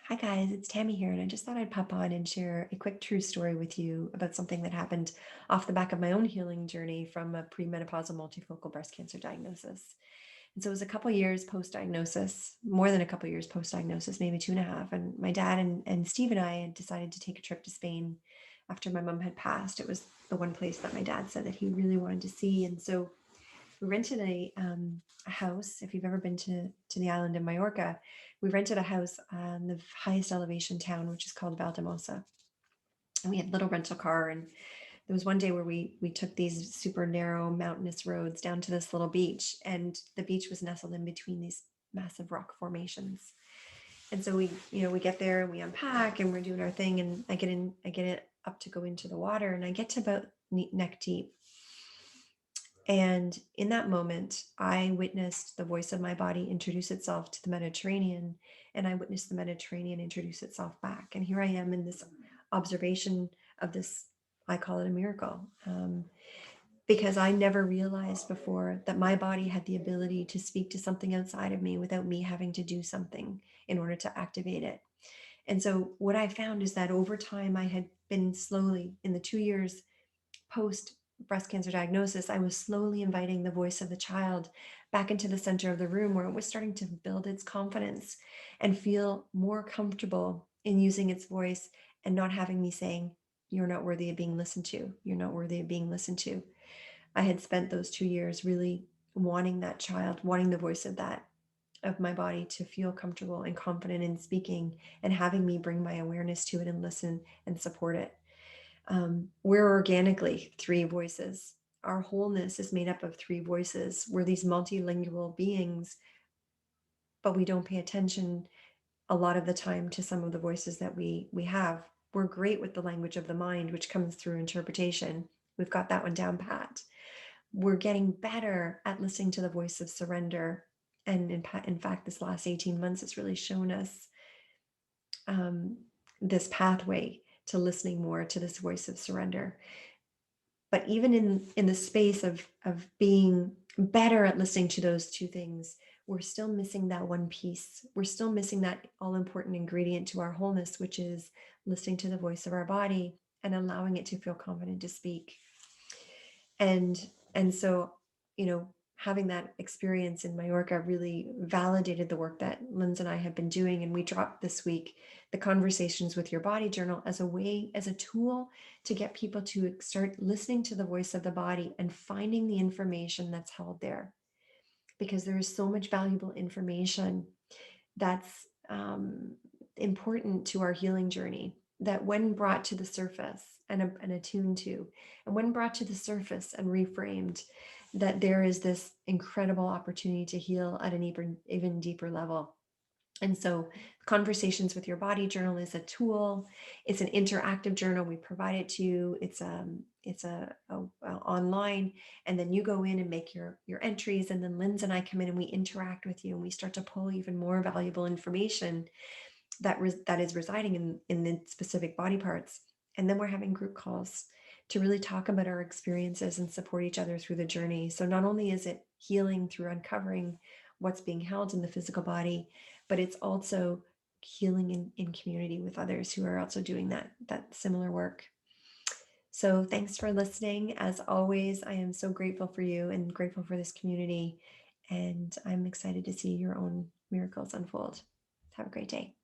Hi guys, it's Tammy here, and I just thought I'd pop on and share a quick true story with you about something that happened off the back of my own healing journey from a premenopausal multifocal breast cancer diagnosis. And so it was a couple years post-diagnosis, more than a couple years post-diagnosis, maybe 2.5. And my dad and Steve and I had decided to take a trip to Spain after my mom had passed. It was the one place that my dad said that he really wanted to see. And so we rented a house. If you've ever been to the island in Mallorca, we rented a house on the highest elevation town, which is called Valdemosa. And we had a little rental car. And there was one day where we took these super narrow mountainous roads down to this little beach, and the beach was nestled in between these massive rock formations. And so we get there and we unpack and we're doing our thing, and I get it up to go into the water, and I get to about neck deep. And in that moment, I witnessed the voice of my body introduce itself to the Mediterranean, and I witnessed the Mediterranean introduce itself back. And here I am in this observation of this, I call it a miracle, because I never realized before that my body had the ability to speak to something outside of me without me having to do something in order to activate it. And so what I found is that over time, I had been slowly, in the 2 years post breast cancer diagnosis, I was slowly inviting the voice of the child back into the center of the room, where it was starting to build its confidence and feel more comfortable in using its voice and not having me saying, "You're not worthy of being listened to. You're not worthy of being listened to." I had spent those 2 years really wanting that child, wanting the voice of my body to feel comfortable and confident in speaking, and having me bring my awareness to it and listen and support it. We're organically three voices. Our wholeness is made up of three voices. We're these multilingual beings, but we don't pay attention a lot of the time to some of the voices that we have. We're great with the language of the mind, which comes through interpretation. We've got that one down pat. We're getting better at listening to the voice of surrender. And in fact, this last 18 months has really shown us um, this pathway to listening more to this voice of surrender. But even in the space of being better at listening to those two things, we're still missing that one piece. We're still missing that all important ingredient to our wholeness, which is listening to the voice of our body and allowing it to feel confident to speak. And so, having that experience in Mallorca really validated the work that Linz and I have been doing. And we dropped this week the Conversations with Your Body journal as a way, as a tool to get people to start listening to the voice of the body and finding the information that's held there. Because there is so much valuable information that's important to our healing journey, that when brought to the surface and attuned to, and when brought to the surface and reframed, that there is this incredible opportunity to heal at an even deeper level. And so Conversations with Your Body journal is a tool. It's an interactive journal. We provide it to you. It's online, and then you go in and make your entries, and then Linz and I come in and we interact with you, and we start to pull even more valuable information that is residing in the specific body parts. And then we're having group calls to really talk about our experiences and support each other through the journey. So not only is it healing through uncovering what's being held in the physical body, but it's also healing in community with others who are also doing that similar work. So thanks for listening. As always, I am so grateful for you and grateful for this community. And I'm excited to see your own miracles unfold. Have a great day.